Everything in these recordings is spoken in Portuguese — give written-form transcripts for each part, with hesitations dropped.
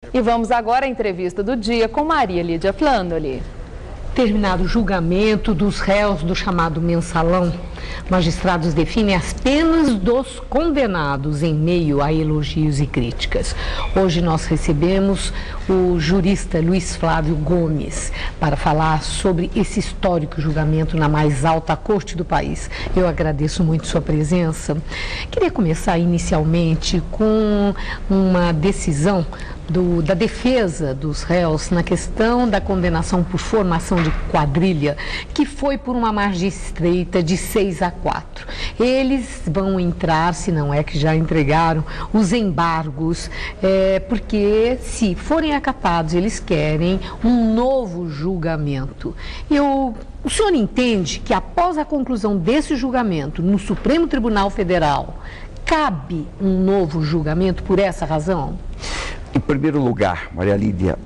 E vamos agora à entrevista do dia com Maria Lídia Flandoli. Terminado o julgamento dos réus do chamado mensalão, magistrados definem as penas dos condenados em meio a elogios e críticas. Hoje nós recebemos o jurista Luiz Flávio Gomes para falar sobre esse histórico julgamento na mais alta corte do país. Eu agradeço muito sua presença. Queria começar inicialmente com uma decisão da defesa dos réus na questão da condenação por formação de quadrilha, que foi por uma margem estreita de 6-4. Eles vão entrar, se não é que já entregaram, os embargos, porque se forem acatados, eles querem um novo julgamento. O senhor entende que após a conclusão desse julgamento no Supremo Tribunal Federal, cabe um novo julgamento por essa razão? Em primeiro lugar, Maria Lídia,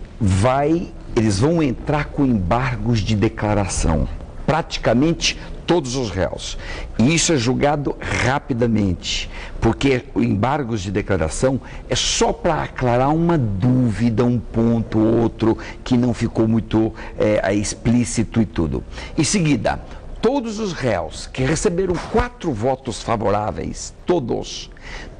eles vão entrar com embargos de declaração, praticamente todos os réus. E isso é julgado rapidamente, porque o embargos de declaração é só para aclarar uma dúvida, um ponto, outro, que não ficou muito explícito e tudo. Em seguida, todos os réus que receberam 4 votos favoráveis, todos,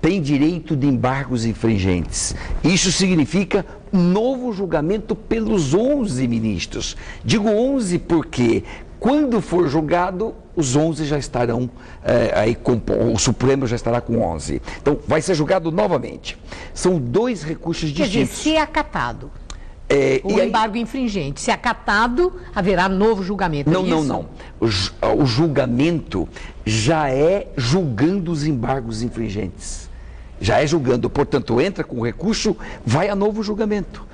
têm direito de embargos infringentes. Isso significa novo julgamento pelos 11 ministros. Digo 11 porque, quando for julgado, os 11 já estarão, o Supremo já estará com 11. Então, vai ser julgado novamente. São 2 recursos distintos. Quer dizer, se acatado. O embargo infringente. Se acatado, haverá novo julgamento. Não. O julgamento já é julgando os embargos infringentes. Já é julgando. Portanto, entra com o recurso, vai a novo julgamento.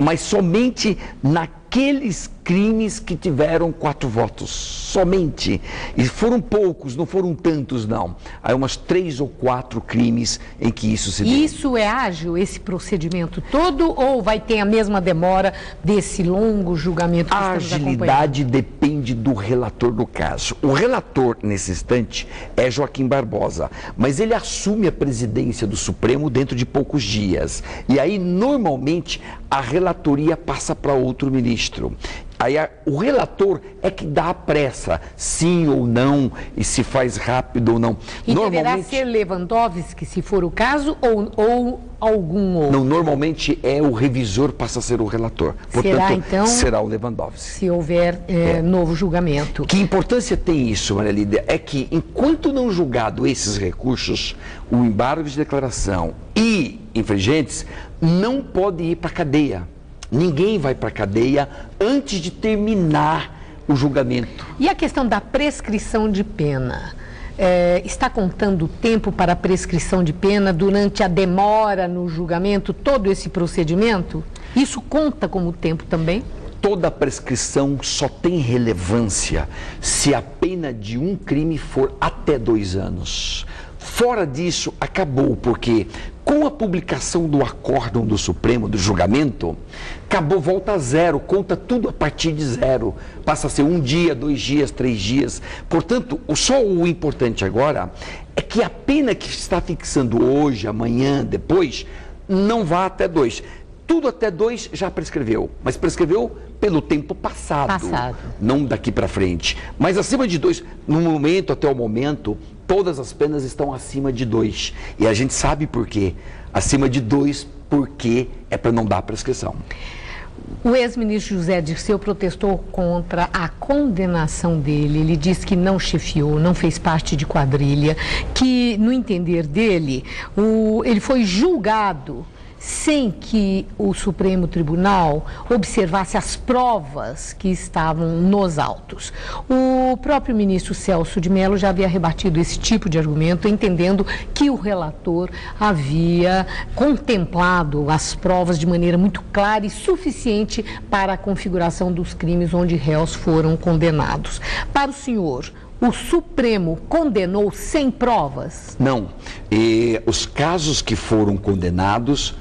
Mas somente naqueles crimes que tiveram 4 votos. Somente. E foram poucos, não foram tantos, não. Há umas 3 ou 4 crimes em que isso se deu. Isso é ágil, esse procedimento todo, ou vai ter a mesma demora desse longo julgamento que a agilidade depende do relator do caso. O relator, nesse instante, é Joaquim Barbosa, mas ele assume a presidência do Supremo dentro de poucos dias. E aí, normalmente, a relatoria passa para outro ministro. Aí o relator é que dá a pressa, sim ou não, e se faz rápido ou não. E deverá ser Lewandowski, se for o caso, ou algum outro? Não, normalmente o revisor passa a ser o relator. Portanto, então, será o Lewandowski. Se houver novo julgamento. Que importância tem isso, Maria Lídia? É que, enquanto não julgado esses recursos, o embargo de declaração e infringentes não pode ir para a cadeia. Ninguém vai para a cadeia antes de terminar o julgamento. E a questão da prescrição de pena? Está contando o tempo para a prescrição de pena durante a demora no julgamento, todo esse procedimento? Isso conta como tempo também? Toda prescrição só tem relevância se a pena de um crime for até 2 anos. Fora disso, acabou, porque com a publicação do acórdão do Supremo, do julgamento, acabou, volta a zero, conta tudo a partir de zero. Passa a ser 1 dia, 2 dias, 3 dias. Portanto, só o importante agora é que a pena que está fixando hoje, amanhã, depois, não vá até 2. Tudo até 2 já prescreveu, mas prescreveu pelo tempo passado. Não daqui para frente. Mas acima de 2, no momento, até o momento, todas as penas estão acima de 2. E a gente sabe por quê. Acima de 2, porque é para não dar prescrição. O ex-ministro José Dirceu protestou contra a condenação dele. Ele disse que não chefiou, não fez parte de quadrilha, que, no entender dele, ele foi julgado sem que o Supremo Tribunal observasse as provas que estavam nos autos. O próprio ministro Celso de Mello já havia rebatido esse tipo de argumento, entendendo que o relator havia contemplado as provas de maneira muito clara e suficiente para a configuração dos crimes onde réus foram condenados. Para o senhor, o Supremo condenou sem provas? Não. Os casos que foram condenados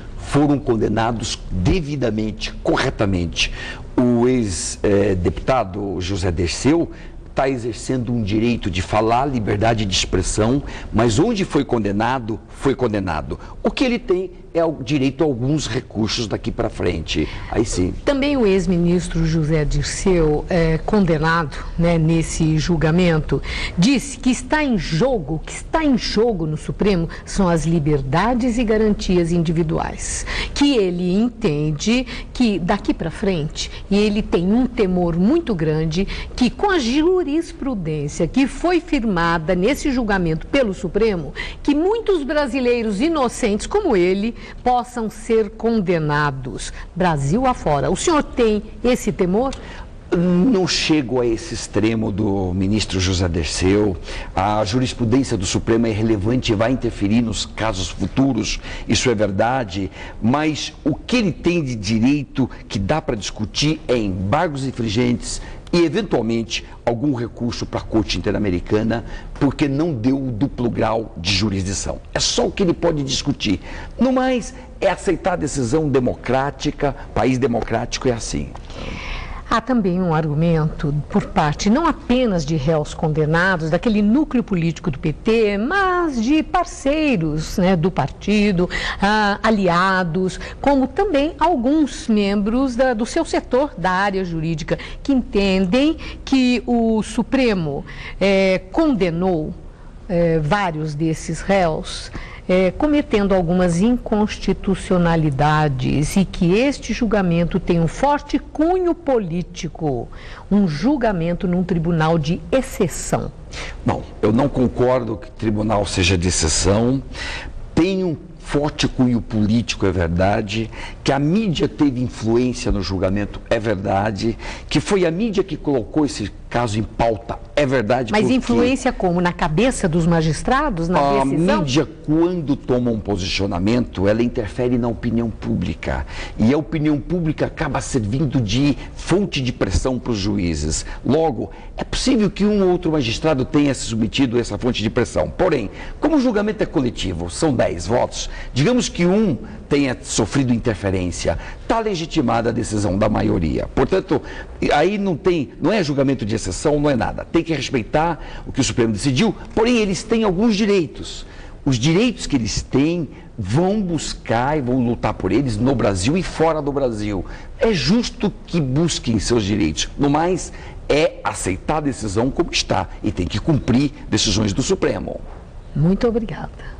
devidamente, corretamente. O ex-deputado José Dirceu está exercendo um direito de falar, liberdade de expressão, mas onde foi condenado, foi condenado. O que ele tem é direito a alguns recursos daqui para frente. Aí sim. Também o ex-ministro José Dirceu, condenado, né, nesse julgamento, disse que o que está em jogo no Supremo são as liberdades e garantias individuais. Que ele entende que daqui para frente, e ele tem um temor muito grande, que com a jurisprudência que foi firmada nesse julgamento pelo Supremo, que muitos brasileiros inocentes como ele possam ser condenados, Brasil afora. O senhor tem esse temor? Não chego a esse extremo do ministro José Dirceu. A jurisprudência do Supremo é relevante e vai interferir nos casos futuros, isso é verdade, mas o que ele tem de direito que dá para discutir é embargos infringentes e, eventualmente, algum recurso para a Corte Interamericana, porque não deu o duplo grau de jurisdição. É só o que ele pode discutir. No mais, é aceitar a decisão democrática, país democrático é assim. Há também um argumento por parte não apenas de réus condenados, daquele núcleo político do PT, mas de parceiros, né, do partido, aliados, como também alguns membros do seu setor da área jurídica, que entendem que o Supremo condenou vários desses réus, cometendo algumas inconstitucionalidades, e que este julgamento tem um forte cunho político, um julgamento num tribunal de exceção. Bom, eu não concordo que o tribunal seja de exceção, tem um forte cunho político, é verdade, que a mídia teve influência no julgamento, é verdade, que foi a mídia que colocou esse caso em pauta, é verdade. Mas influência como? Na cabeça dos magistrados, na decisão? A mídia, quando toma um posicionamento, ela interfere na opinião pública. E a opinião pública acaba servindo de fonte de pressão para os juízes. Logo, é possível que um ou outro magistrado tenha se submetido a essa fonte de pressão. Porém, como o julgamento é coletivo, são 10 votos, digamos que um tenha sofrido interferência, está legitimada a decisão da maioria. Portanto, aí não é julgamento de exceção, não é nada. Tem que respeitar o que o Supremo decidiu, porém eles têm alguns direitos. Os direitos que eles têm vão buscar e vão lutar por eles no Brasil e fora do Brasil. É justo que busquem seus direitos. No mais, é aceitar a decisão como está e tem que cumprir decisões do Supremo. Muito obrigada.